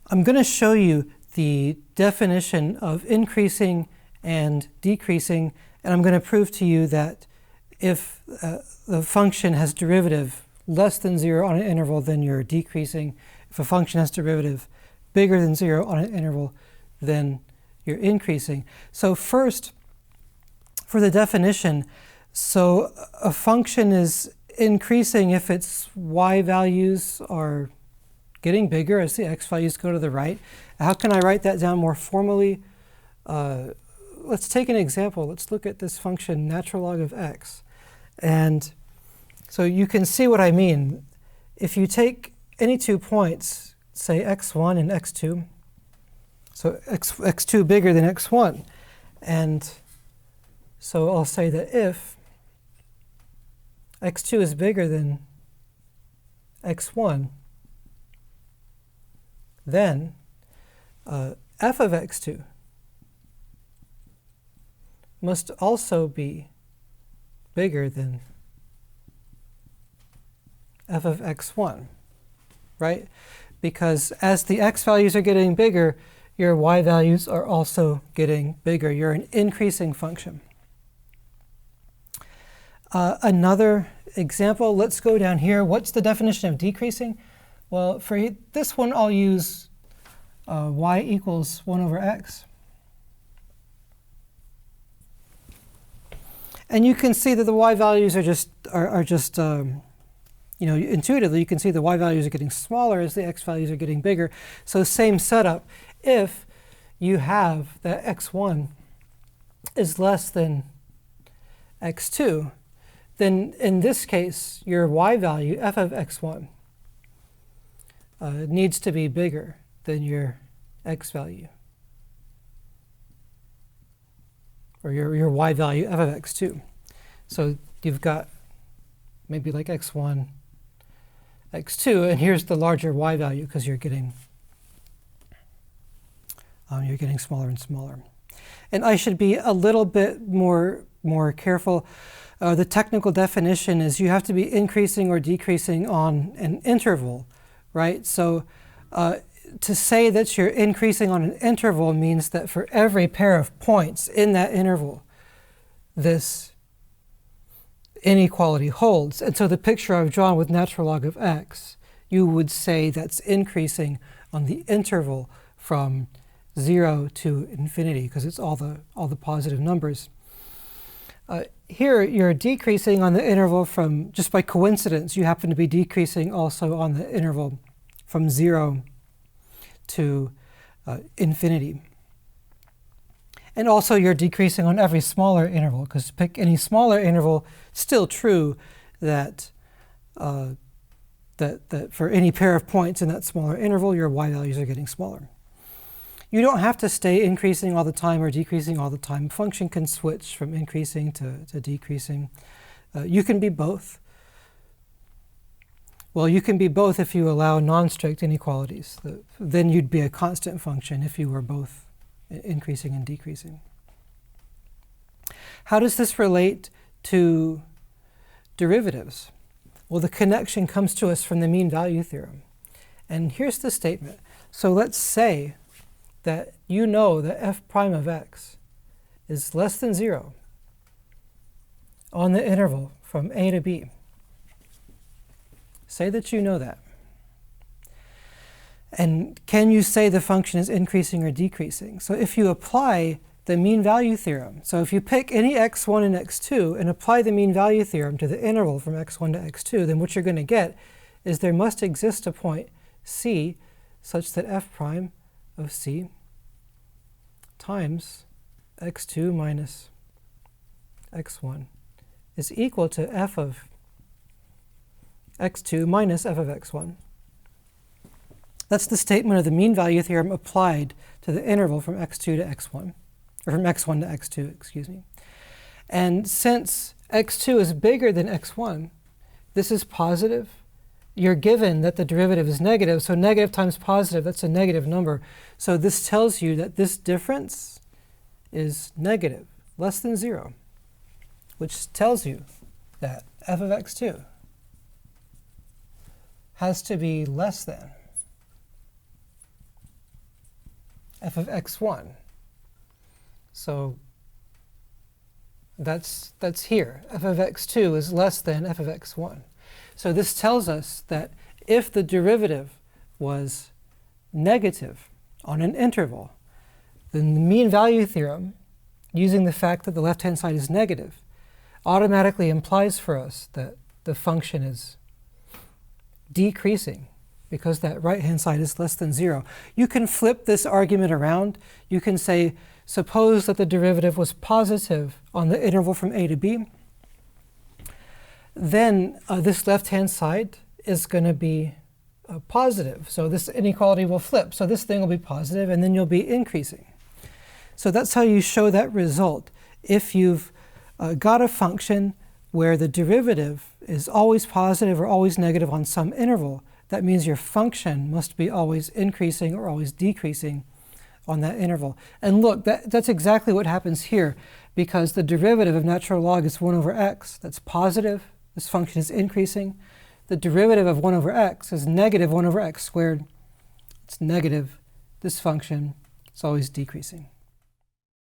I'm going to show you the definition of increasing and decreasing, and I'm going to prove to you that if the function has derivative less than 0 on an interval, then you're decreasing. If a function has derivative bigger than 0 on an interval, then you're increasing. So first, for the definition, so a function is increasing if its y values are getting bigger as the x values go to the right. How can I write that down more formally? Let's take an example. Let's look at this function natural log of x. And so you can see what I mean. If you take any 2 points, say x1 and x2, so x2 bigger than x1, and so I'll say that if x2 is bigger than x1, then f of x2 must also be bigger than f of x1, right? Because as the x values are getting bigger, your y values are also getting bigger. You're an increasing function. Another example, let's go down here. What's the definition of decreasing? Well, for this one, I'll use y equals 1 over x. And you can see that the y values are just intuitively, you can see the y values are getting smaller as the x values are getting bigger. So same setup. If you have that x1 is less than x2, then in this case, your y value, f of x1, needs to be bigger than your x value, or your y value, f of x2. So you've got maybe like x1, x2, and here's the larger y value because you're getting smaller and smaller. And I should be a little bit more careful. The technical definition is you have to be increasing or decreasing on an interval, right? So to say that you're increasing on an interval means that for every pair of points in that interval, this inequality holds. And so the picture I've drawn with natural log of x, you would say that's increasing on the interval from 0 to infinity, because it's all the positive numbers. Here, you're decreasing on the interval from, just by coincidence, you happen to be decreasing also on the interval from 0 to infinity. And also, you're decreasing on every smaller interval, because to pick any smaller interval, it's still true that, that for any pair of points in that smaller interval, your y values are getting smaller. You don't have to stay increasing all the time or decreasing all the time. A function can switch from increasing to decreasing. You can be both. Well, you can be both if you allow non-strict inequalities. Then you'd be a constant function if you were both increasing and decreasing. How does this relate to derivatives? Well, the connection comes to us from the mean value theorem. And here's the statement. So let's say that you know that f prime of x is less than 0 on the interval from a to b. Say that you know that. And can you say the function is increasing or decreasing? So if you apply the mean value theorem, so if you pick any x1 and x2 and apply the mean value theorem to the interval from x1 to x2, then what you're going to get is there must exist a point c such that f prime of c times x2 minus x1 is equal to f of x2 minus f of x1. That's the statement of the mean value theorem applied to the interval from x2 to x1, or from x1 to x2, excuse me. And since x2 is bigger than x1, this is positive. You're given that the derivative is negative, so negative times positive, that's a negative number. So this tells you that this difference is negative, less than 0, which tells you that f of x2 has to be less than f of x1. So that's here. F of x2 is less than f of x1. So this tells us that if the derivative was negative on an interval, then the mean value theorem, using the fact that the left-hand side is negative, automatically implies for us that the function is decreasing because that right-hand side is less than 0. You can flip this argument around. You can say, suppose that the derivative was positive on the interval from a to b. Then this left-hand side is going to be positive. So this inequality will flip. So this thing will be positive, and then you'll be increasing. So that's how you show that result. If you've got a function where the derivative is always positive or always negative on some interval, that means your function must be always increasing or always decreasing on that interval. And look, that's exactly what happens here, because the derivative of natural log is 1 over x. That's positive. This function is increasing. The derivative of 1 over x is negative 1 over x squared. It's negative. This function is always decreasing.